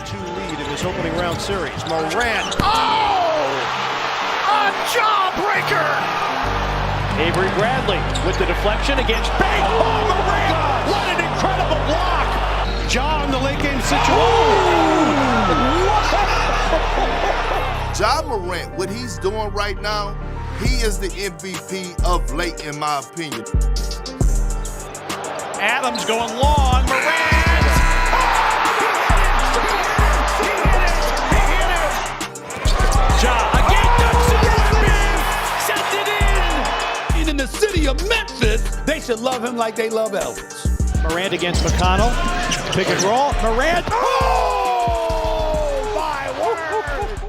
2 lead in his opening round series. Morant. Oh! A jawbreaker! Avery Bradley with the deflection against Bang. Oh, Morant! What an incredible block! Ja in the late game situation. Ja Morant, what he's doing right now, he is the MVP of late, in my opinion. Adams going long. Morant! He hit it! Ja again, ducks it, sends it in! In the city of Memphis, they should love him like they love Elvis. Morant against McConnell. Pick and roll. Morant. Oh, my word!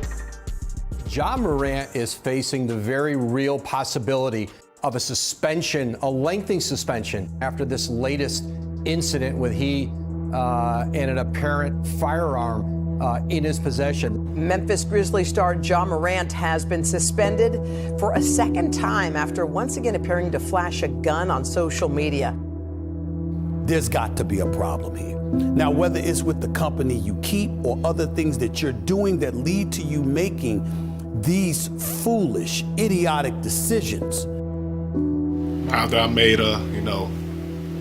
Ja Morant is facing the very real possibility of a suspension, a lengthy suspension, after this latest incident with he and an apparent firearm in his possession. Memphis Grizzlies star Ja Morant has been suspended for a second time after once again appearing to flash a gun on social media. There's got to be a problem here. Now, whether it's with the company you keep or other things that you're doing that lead to you making these foolish, idiotic decisions. After I made a,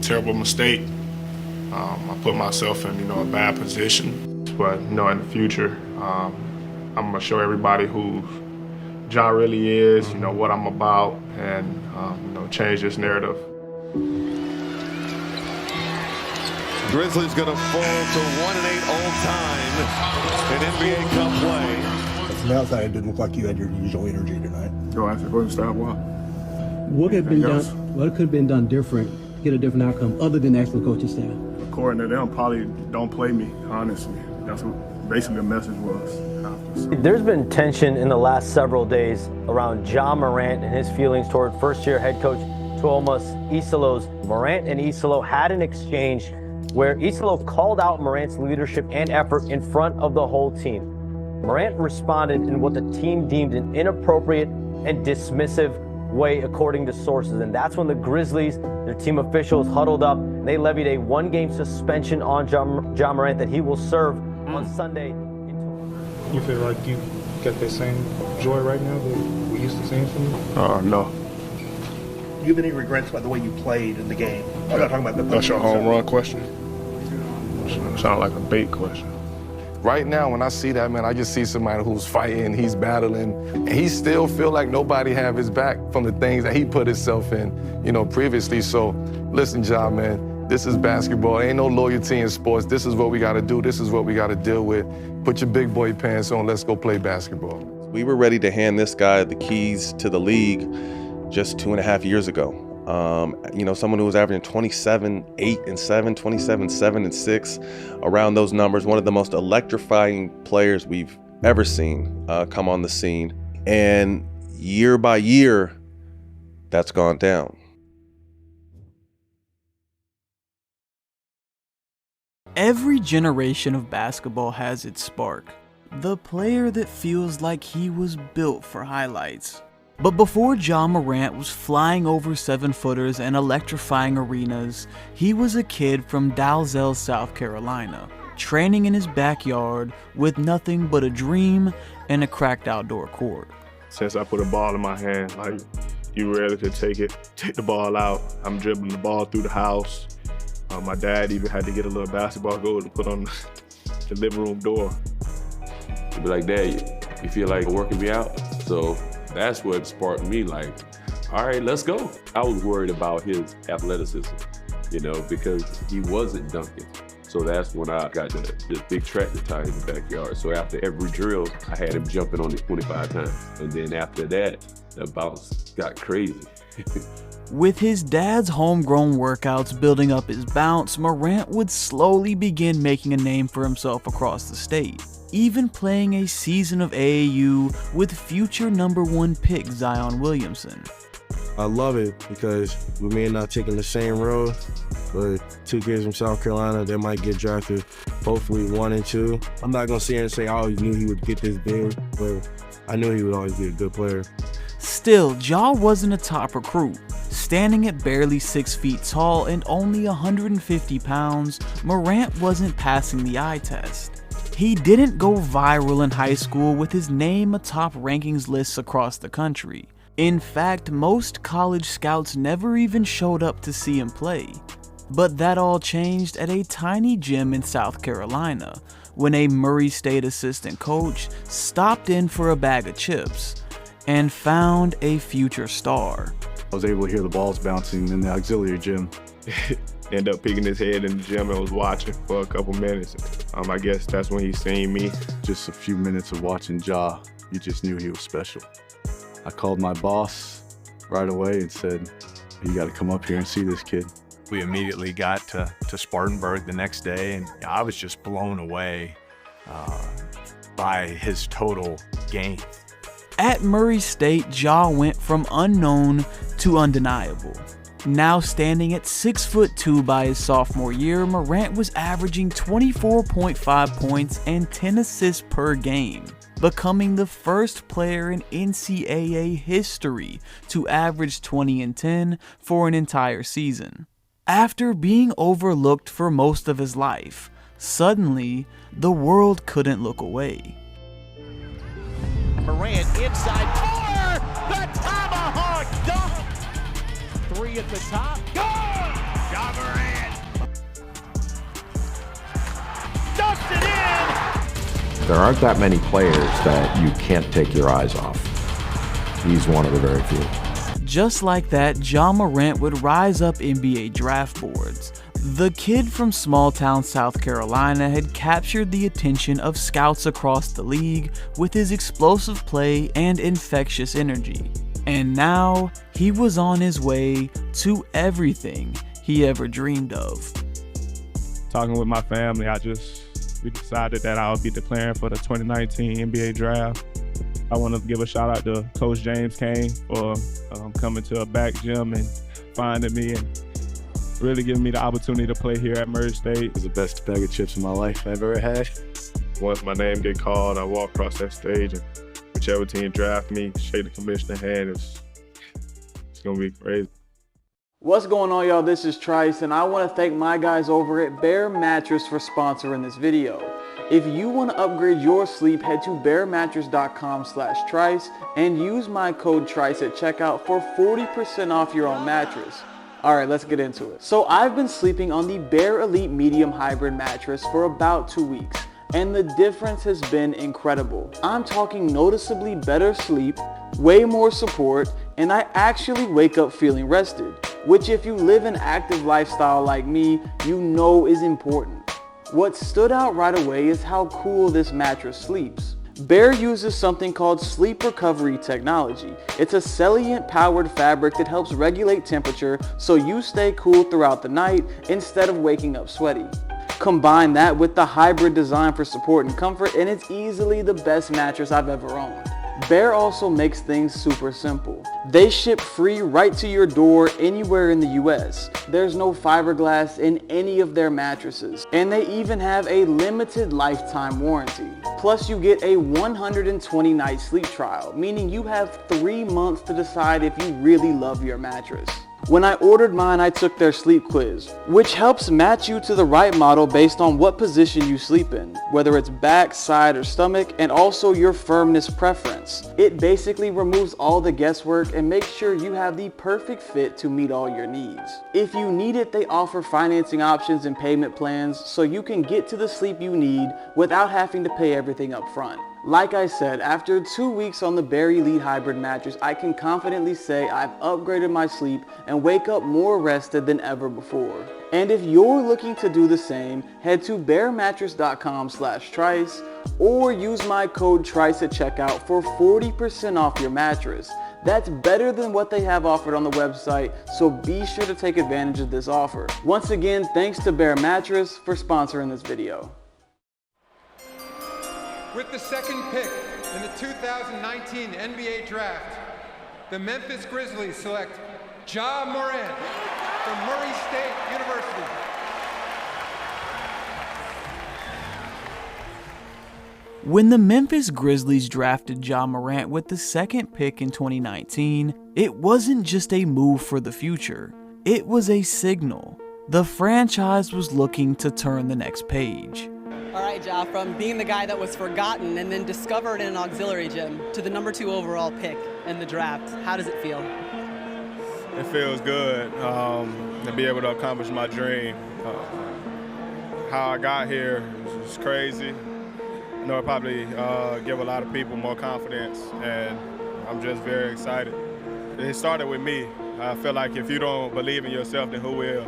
terrible mistake, I put myself in, a bad position. But, in the future, I'm gonna show everybody who Ja really is, what I'm about, and, change this narrative. Grizzlies gonna fall to 1-8 all time in NBA Cup play. From the outside, it didn't look like you had your usual energy tonight. Go after going to stop what? What could have been done? What could have been done different, get a different outcome, other than asking the coaching staff? According to them, probably don't play me. Honestly, that's what basically the message was. There's been tension in the last several days around Ja Morant and his feelings toward first-year head coach Tuomas Isolos. Morant and Isolo had an exchange where Isolo called out Morant's leadership and effort in front of the whole team. Morant responded in what the team deemed an inappropriate and dismissive way, according to sources. And that's when the Grizzlies, their team officials, huddled up and they levied a 1-game suspension on Ja Morant that he will serve on Sunday. You feel like you got that same joy right now that we used to seeing from you? No. Do you have any regrets about the way you played in the game? I'm not talking about the. That's your home run question? Sound like a bait question. Right now, when I see that, man, I just see somebody who's fighting, he's battling, and he still feel like nobody have his back from the things that he put himself in, previously. So, listen, Ja, man, this is basketball. Ain't no loyalty in sports. This is what we got to do. This is what we got to deal with. Put your big boy pants on. Let's go play basketball. We were ready to hand this guy the keys to the league just 2.5 years ago. Someone who was averaging 27, 8 and 7, 27, 7 and 6, around those numbers. One of the most electrifying players we've ever seen come on the scene. And year by year, that's gone down. Every generation of basketball has its spark. The player that feels like he was built for highlights. But before Ja Morant was flying over 7-footers and electrifying arenas, he was a kid from Dalzell, South Carolina, training in his backyard with nothing but a dream and a cracked outdoor court. Since I put a ball in my hand, like, you ready to take the ball out. I'm dribbling the ball through the house. My dad even had to get a little basketball goal to put on the living room door. He'd be like, Dad, you feel like working me out? So that's what sparked me, like, all right, let's go. I was worried about his athleticism, because he wasn't dunking. So that's when I got this big tractor tie in the backyard. So after every drill, I had him jumping on it 25 times. And then after that, the bounce got crazy. With his dad's homegrown workouts building up his bounce, Morant would slowly begin making a name for himself across the state, even playing a season of AAU with future #1 pick Zion Williamson. I love it because we may not taking the same road, but 2 kids from South Carolina that might get drafted, hopefully 1 and 2. I'm not gonna sit here and say I always knew he would get this big, but I knew he would always be a good player. Still, Ja wasn't a top recruit. Standing at barely 6 feet tall and only 150 pounds, Morant wasn't passing the eye test. He didn't go viral in high school with his name atop rankings lists across the country. In fact, most college scouts never even showed up to see him play. But that all changed at a tiny gym in South Carolina, when a Murray State assistant coach stopped in for a bag of chips and found a future star. I was able to hear the balls bouncing in the auxiliary gym. Ended up peeking his head in the gym and was watching for a couple minutes. I guess that's when he seen me. Just a few minutes of watching Ja, you just knew he was special. I called my boss right away and said, you got to come up here and see this kid. We immediately got to Spartanburg the next day, and I was just blown away by his total game. At Murray State, Ja went from unknown to undeniable. Now standing at 6'2" by his sophomore year, Morant was averaging 24.5 points and 10 assists per game, becoming the first player in NCAA history to average 20 and 10 for an entire season. After being overlooked for most of his life, suddenly, the world couldn't look away. Morant inside for the tomahawk dunk. 3 at the top. Good! Ja Morant. Dunked it in! There aren't that many players that you can't take your eyes off. He's one of the very few. Just like that, Ja Morant would rise up NBA draft boards. The kid from small-town South Carolina had captured the attention of scouts across the league with his explosive play and infectious energy. And now, he was on his way to everything he ever dreamed of. Talking with my family, we decided that I would be declaring for the 2019 NBA draft. I want to give a shout out to Coach James Kane for coming to a back gym and finding me and really giving me the opportunity to play here at Murray State. It was the best bag of chips in my life I've ever had. Once my name get called, I walk across that stage and whichever team draft me, shake the commissioner's hand. It's going to be crazy. What's going on, y'all? This is Trice, and I want to thank my guys over at Bear Mattress for sponsoring this video. If you want to upgrade your sleep, head to bearmattress.com/Trice and use my code Trice at checkout for 40% off your own mattress. Alright, let's get into it. So I've been sleeping on the Bear Elite Medium Hybrid mattress for about 2 weeks, and the difference has been incredible. I'm talking noticeably better sleep, way more support, and I actually wake up feeling rested, which if you live an active lifestyle like me, you know is important. What stood out right away is how cool this mattress sleeps. Bear uses something called sleep recovery technology. It's a Celliant powered fabric that helps regulate temperature so you stay cool throughout the night instead of waking up sweaty. Combine that with the hybrid design for support and comfort, and it's easily the best mattress I've ever owned. Bear also makes things super simple. They ship free right to your door anywhere in the US. There's no fiberglass in any of their mattresses, and they even have a limited lifetime warranty. Plus you get a 120-night sleep trial, meaning you have 3 months to decide if you really love your mattress. When I ordered mine, I took their sleep quiz, which helps match you to the right model based on what position you sleep in, whether it's back, side, or stomach, and also your firmness preference. It basically removes all the guesswork and makes sure you have the perfect fit to meet all your needs. If you need it, they offer financing options and payment plans so you can get to the sleep you need without having to pay everything up front. Like I said, after 2 weeks on the Bear Elite Hybrid mattress, I can confidently say I've upgraded my sleep and wake up more rested than ever before. And if you're looking to do the same, head to bearmattress.com/Trice or use my code Trice at checkout for 40% off your mattress. That's better than what they have offered on the website, so be sure to take advantage of this offer. Once again, thanks to Bear Mattress for sponsoring this video. With the second pick in the 2019 NBA Draft, the Memphis Grizzlies select Ja Morant from Murray State University. When the Memphis Grizzlies drafted Ja Morant with the second pick in 2019, it wasn't just a move for the future, it was a signal. The franchise was looking to turn the next page. All right, Ja, from being the guy that was forgotten and then discovered in an auxiliary gym to the #2 overall pick in the draft, how does it feel? It feels good to be able to accomplish my dream. How I got here is crazy. I know it probably give a lot of people more confidence, and I'm just very excited. It started with me. I feel like if you don't believe in yourself, then who will?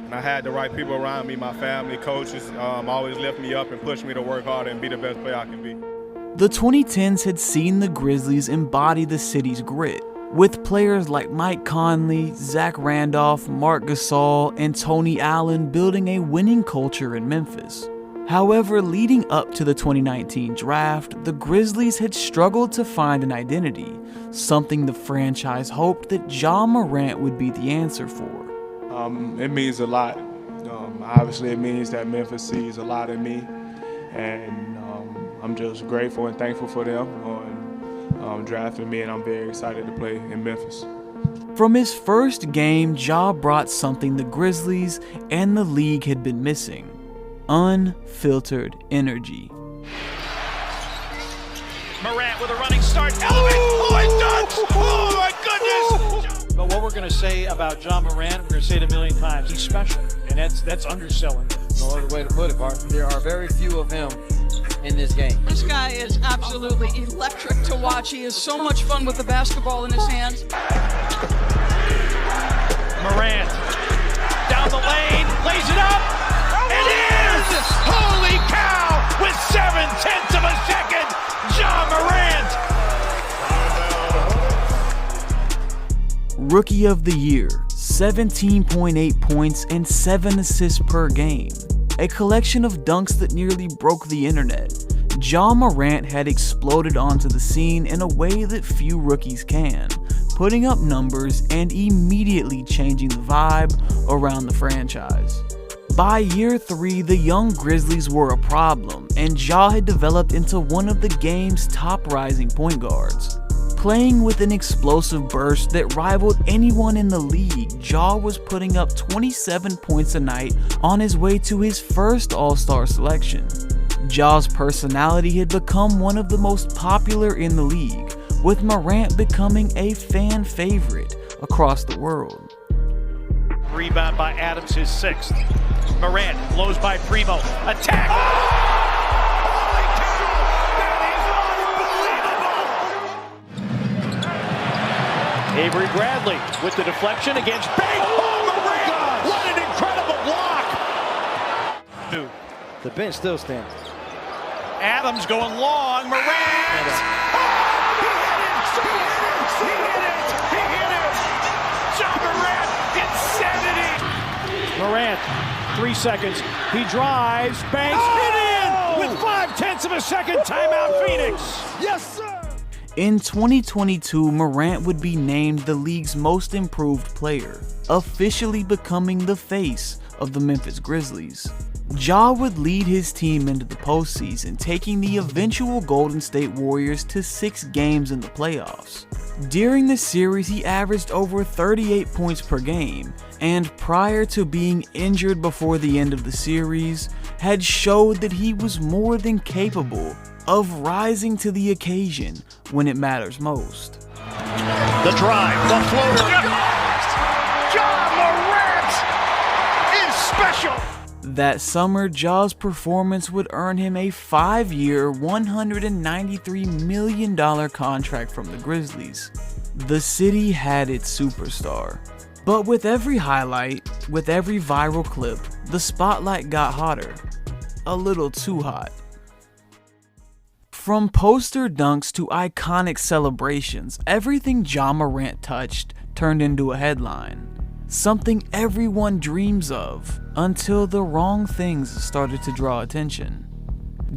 And I had the right people around me, my family, coaches, always lift me up and push me to work harder and be the best player I can be. The 2010s had seen the Grizzlies embody the city's grit, with players like Mike Conley, Zach Randolph, Marc Gasol, and Tony Allen building a winning culture in Memphis. However, leading up to the 2019 draft, the Grizzlies had struggled to find an identity, something the franchise hoped that Ja Morant would be the answer for. It means a lot. Obviously, it means that Memphis sees a lot in me, and I'm just grateful and thankful for them on drafting me, and I'm very excited to play in Memphis. From his first game, Ja brought something the Grizzlies and the league had been missing: unfiltered energy. Morant with a running start. Elevate! Oh, it does! Oh, my goodness! But what we're going to say about Ja Morant, we're going to say it a million times. He's special, and that's underselling it. No other way to put it, Bart. There are very few of him in this game. This guy is absolutely electric to watch. He has so much fun with the basketball in his hands. Morant down the lane, lays it up. It is! Holy cow! With 0.7 of a second, Ja Morant! Rookie of the Year, 17.8 points and 7 assists per game. A collection of dunks that nearly broke the internet. Ja Morant had exploded onto the scene in a way that few rookies can, putting up numbers and immediately changing the vibe around the franchise. By year 3, the young Grizzlies were a problem, and Ja had developed into one of the game's top rising point guards. Playing with an explosive burst that rivaled anyone in the league, Ja was putting up 27 points a night on his way to his first All-Star selection. Ja's personality had become one of the most popular in the league, with Morant becoming a fan favorite across the world. Rebound by Adams, his 6th. Morant blows by Primo. Attack! Oh! Avery Bradley with the deflection against Bang! Oh, Morant! What an incredible block! The bench still stands. Adams going long. Morant! Oh, he hit it! Ja Morant, insanity! Morant, 3 seconds. He drives, banks, it in! With 0.5 of a second, timeout Phoenix! Yes, sir! In 2022, Morant would be named the league's most improved player, officially becoming the face of the Memphis Grizzlies. Ja would lead his team into the postseason, taking the eventual Golden State Warriors to 6 games in the playoffs. During the series, he averaged over 38 points per game, and prior to being injured before the end of the series, had showed that he was more than capable of rising to the occasion when it matters most. The drive, the floater. Ja Morant is special. That summer, Ja's performance would earn him a 5-year, $193 million contract from the Grizzlies. The city had its superstar. But with every highlight, with every viral clip, the spotlight got hotter. A little too hot. From poster dunks to iconic celebrations, everything Ja Morant touched turned into a headline. Something everyone dreams of, until the wrong things started to draw attention.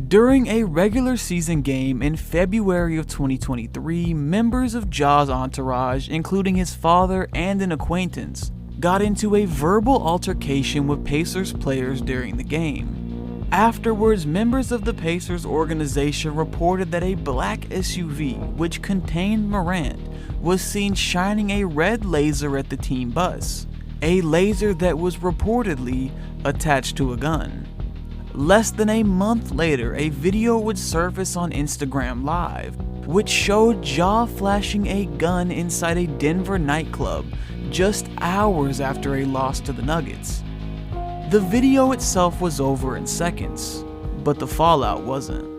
During a regular season game in February of 2023, members of Ja's entourage, including his father and an acquaintance, got into a verbal altercation with Pacers players during the game. Afterwards, members of the Pacers organization reported that a black SUV, which contained Morant, was seen shining a red laser at the team bus, a laser that was reportedly attached to a gun. Less than a month later, a video would surface on Instagram Live, which showed Ja flashing a gun inside a Denver nightclub just hours after a loss to the Nuggets. The video itself was over in seconds, but the fallout wasn't.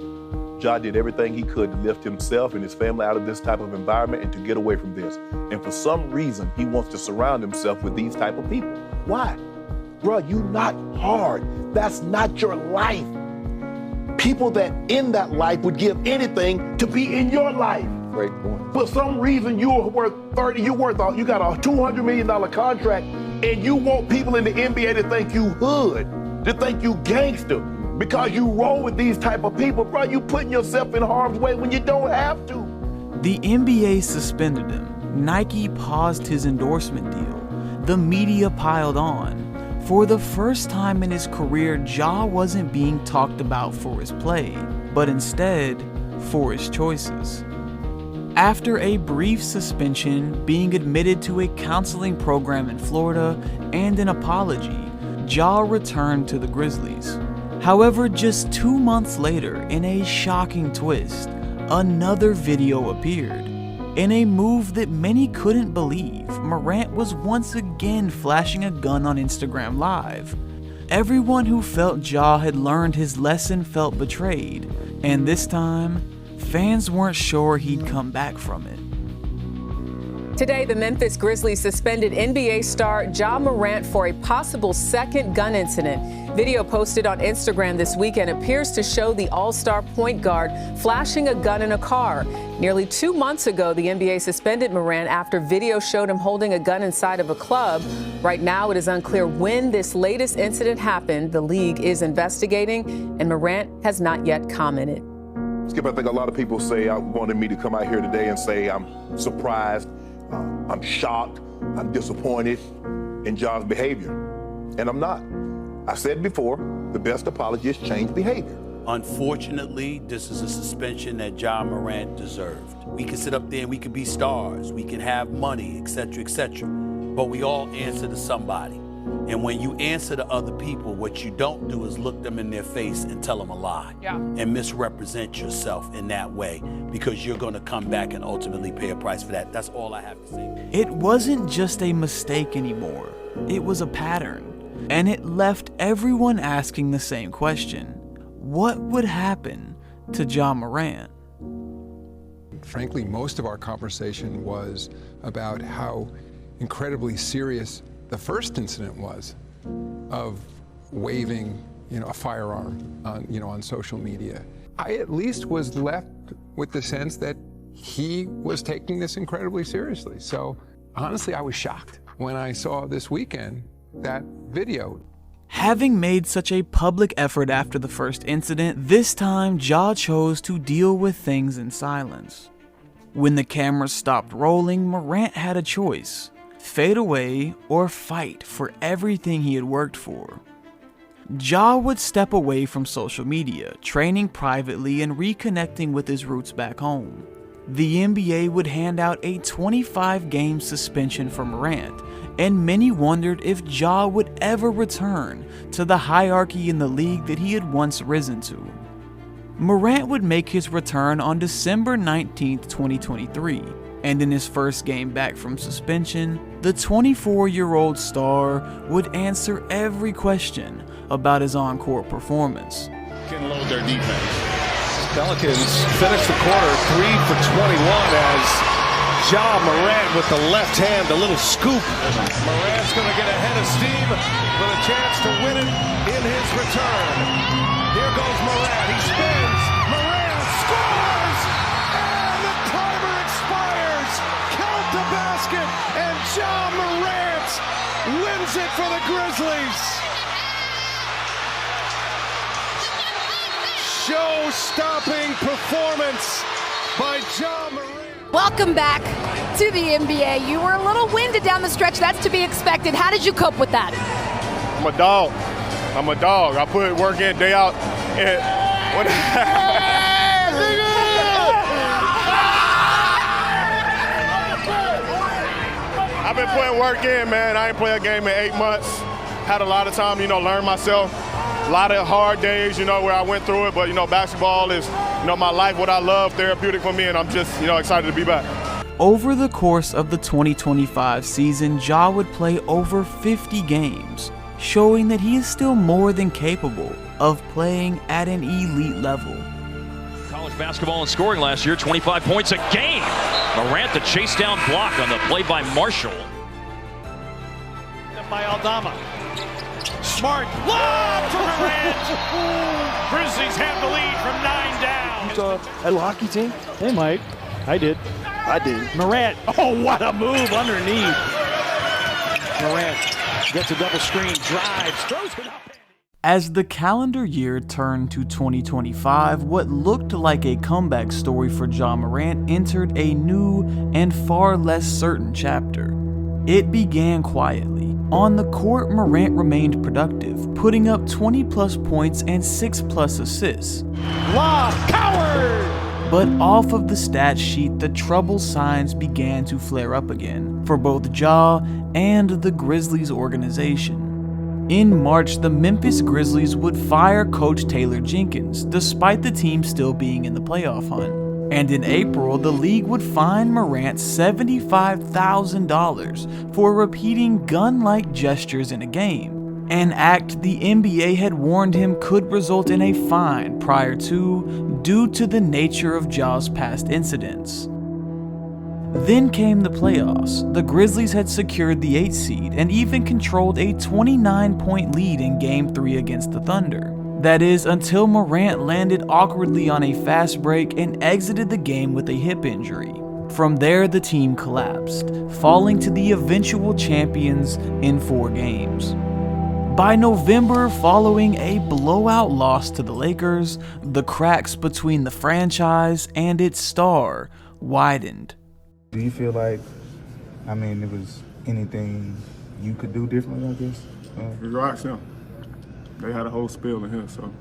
Ja did everything he could to lift himself and his family out of this type of environment and to get away from this. And for some reason, he wants to surround himself with these type of people. Why? Bruh, you not hard. That's not your life. People that in that life would give anything to be in your life. Great point. For some reason, you're worth 30, you got a $200 million contract, and you want people in the NBA to think you hood, to think you gangster, because you roll with these type of people. Bro, you putting yourself in harm's way when you don't have to. The NBA suspended him. Nike paused his endorsement deal. The media piled on. For the first time in his career, Ja wasn't being talked about for his play, but instead for his choices. After a brief suspension, being admitted to a counseling program in Florida, and an apology, Ja returned to the Grizzlies. However, just 2 months later, in a shocking twist, another video appeared. In a move that many couldn't believe, Morant was once again flashing a gun on Instagram Live. Everyone who felt Ja had learned his lesson felt betrayed, and this time, fans weren't sure he'd come back from it. Today, the Memphis Grizzlies suspended NBA star Ja Morant for a possible second gun incident. Video posted on Instagram this weekend appears to show the all-star point guard flashing a gun in a car. Nearly 2 months ago, the NBA suspended Morant after video showed him holding a gun inside of a club. Right now, it is unclear when this latest incident happened. The league is investigating, and Morant has not yet commented. Skip, I think a lot of people say I wanted me to come out here today and say I'm surprised, I'm shocked, I'm disappointed in Ja's behavior. And I'm not. I said before, the best apology is change behavior. Unfortunately, this is a suspension that Ja Morant deserved. We can sit up there and we can be stars, we can have money, etc., but we all answer to somebody. And when you answer to other people, what you don't do is look them in their face and tell them a lie and misrepresent yourself in that way, because you're going to come back and ultimately pay a price for that. That's all I have to say. It wasn't just a mistake anymore. It was a pattern. And it left everyone asking the same question. What would happen to Ja Morant? Frankly, most of our conversation was about how incredibly serious the first incident was of waving, a firearm on social media. I at least was left with the sense that he was taking this incredibly seriously. So honestly, I was shocked when I saw this weekend that video. Having made such a public effort after the first incident, this time Ja chose to deal with things in silence. When the cameras stopped rolling, Morant had a choice: fade away or fight for everything he had worked for. Ja would step away from social media, training privately and reconnecting with his roots back home. The NBA would hand out a 25-game suspension for Morant, and many wondered if Ja would ever return to the hierarchy in the league that he had once risen to. Morant would make his return on December 19, 2023, and in his first game back from suspension, the 24-year-old star would answer every question about his on-court performance. Can load their defense. Pelicans finish the quarter 3 for 21 as Ja Morant with the left hand, the little scoop. Morant's going to get ahead of steam with a chance to win it in his return. Here goes Morant. He spins. Morant scores! And the timer expires. Count the basket. And Ja Morant wins it for the Grizzlies. Show-stopping performance by Ja Morant. Welcome back to the NBA. You were a little winded down the stretch. That's to be expected. How did you cope with that? I'm a dog. I put work in, day out. And I've been putting work in, man. I ain't played a game in 8 months. Had a lot of time, learn myself, lot of hard days, where I went through it, but, basketball is, my life, what I love, therapeutic for me, and I'm just, excited to be back. Over the course of the 2025 season, Ja would play over 50 games, showing that he is still more than capable of playing at an elite level. College basketball and scoring last year, 25 points a game. Morant, the chase down block on the play by Marshall. By Aldama. Smart lob for Morant. Grizzlies have the lead from 9 down. A little hockey team? They might. I did. Morant. Oh, what a move underneath. Morant gets a double screen, drives, throws it up. As the calendar year turned to 2025, what looked like a comeback story for Ja Morant entered a new and far less certain chapter. It began quietly. On the court, Morant remained productive, putting up 20-plus points and 6-plus assists. Lob, coward! But off of the stat sheet, the trouble signs began to flare up again for both Ja and the Grizzlies organization. In March, the Memphis Grizzlies would fire coach Taylor Jenkins, despite the team still being in the playoff hunt. And in April, the league would fine Morant $75,000 for repeating gun-like gestures in a game, an act the NBA had warned him could result in a fine prior to, due to the nature of Ja's past incidents. Then came the playoffs. The Grizzlies had secured the 8th seed and even controlled a 29-point lead in Game 3 against the Thunder. That is, until Morant landed awkwardly on a fast break and exited the game with a hip injury. From there, the team collapsed, falling to the eventual champions in 4 games. By November, following a blowout loss to the Lakers, the cracks between the franchise and its star widened. Do you feel like, it was anything you could do differently, I guess? You ask them. They had a whole spiel in here, so.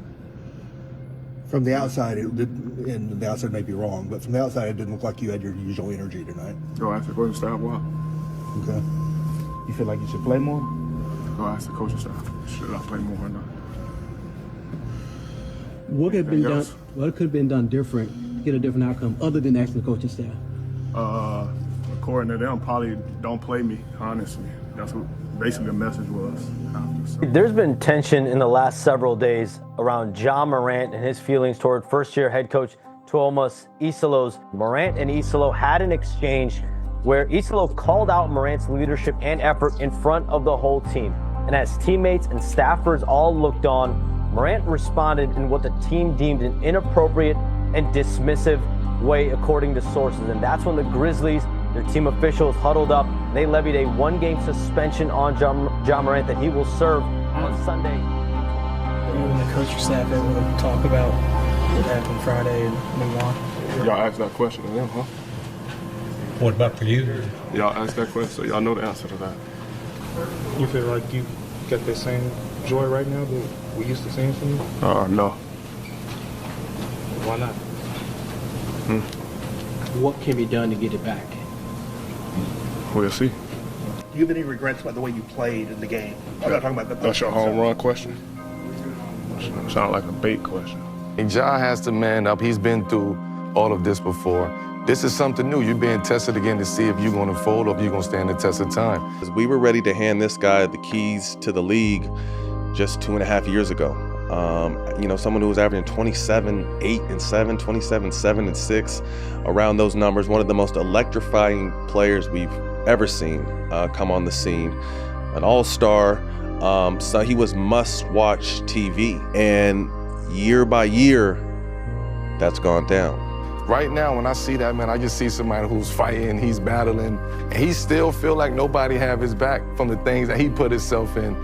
From the outside, and the outside may be wrong, but from the outside, it didn't look like you had your usual energy tonight. Go ask the coaching staff why. Okay. You feel like you should play more? Go ask the coaching staff. Should I play more or not? What could have been done different to get a different outcome other than asking the coaching staff? According to them, probably don't play me, honestly. That's what basically the message was. There's been tension in the last several days around Ja Morant and his feelings toward first-year head coach Tuomas Isolos. Morant and Isolo had an exchange where Isolo called out Morant's leadership and effort in front of the whole team. And as teammates and staffers all looked on, Morant responded in what the team deemed an inappropriate and dismissive way, according to sources. And that's when the Grizzlies, their team officials, huddled up. They levied a 1-game suspension on Ja Morant that he will serve on Sunday. You and the coaching staff able to talk about what happened Friday and move on? Y'all asked that question to them, huh? What about for you? Y'all asked that question, so y'all know the answer to that. You feel like you got that same joy right now that we used to seeing from you? No. Why not? What can be done to get it back? We'll see. Do you have any regrets about the way you played in the game? I'm not talking about that. That's your home run question? Sound like a bait question. Ja has to man up. He's been through all of this before. This is something new. You're being tested again to see if you're going to fold or if you're going to stand the test of time. We were ready to hand this guy the keys to the league just 2.5 years ago. Someone who was averaging 27, 8 and 7, 27, 7 and 6, around those numbers. One of the most electrifying players we've ever seen come on the scene. An all-star, so he was must-watch TV. And year by year, that's gone down. Right now, when I see that, man, I just see somebody who's fighting, he's battling, and he still feel like nobody have his back from the things that he put himself in,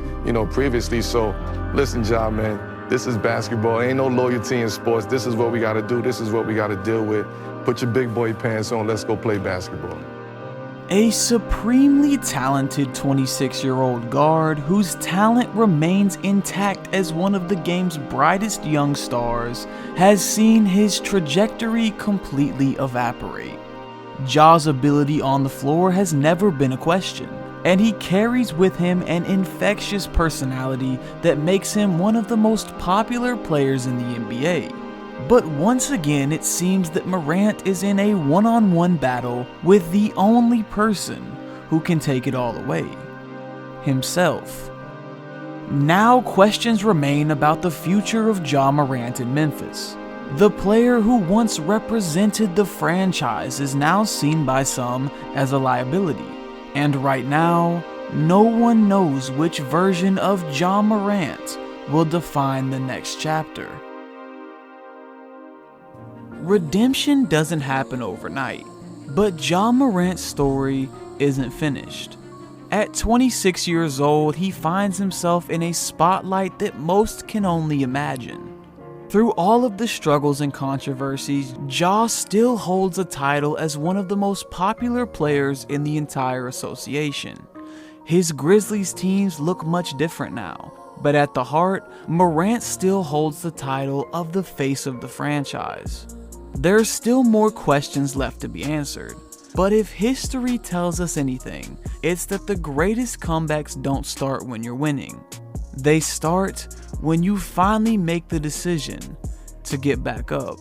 previously. So, listen, Ja, man, this is basketball. Ain't no loyalty in sports. This is what we got to do. This is what we got to deal with. Put your big boy pants on. Let's go play basketball. A supremely talented 26-year-old guard whose talent remains intact as one of the game's brightest young stars has seen his trajectory completely evaporate. Ja's ability on the floor has never been a question, and he carries with him an infectious personality that makes him one of the most popular players in the NBA. But once again, it seems that Morant is in a one-on-one battle with the only person who can take it all away: himself. Now questions remain about the future of Ja Morant in Memphis. The player who once represented the franchise is now seen by some as a liability. And right now, no one knows which version of Ja Morant will define the next chapter. Redemption doesn't happen overnight, but Ja Morant's story isn't finished. At 26 years old, he finds himself in a spotlight that most can only imagine. Through all of the struggles and controversies, Ja still holds a title as one of the most popular players in the entire association. His Grizzlies teams look much different now, but at the heart, Morant still holds the title of the face of the franchise. There are still more questions left to be answered, but if history tells us anything, it's that the greatest comebacks don't start when you're winning. They start when you finally make the decision to get back up.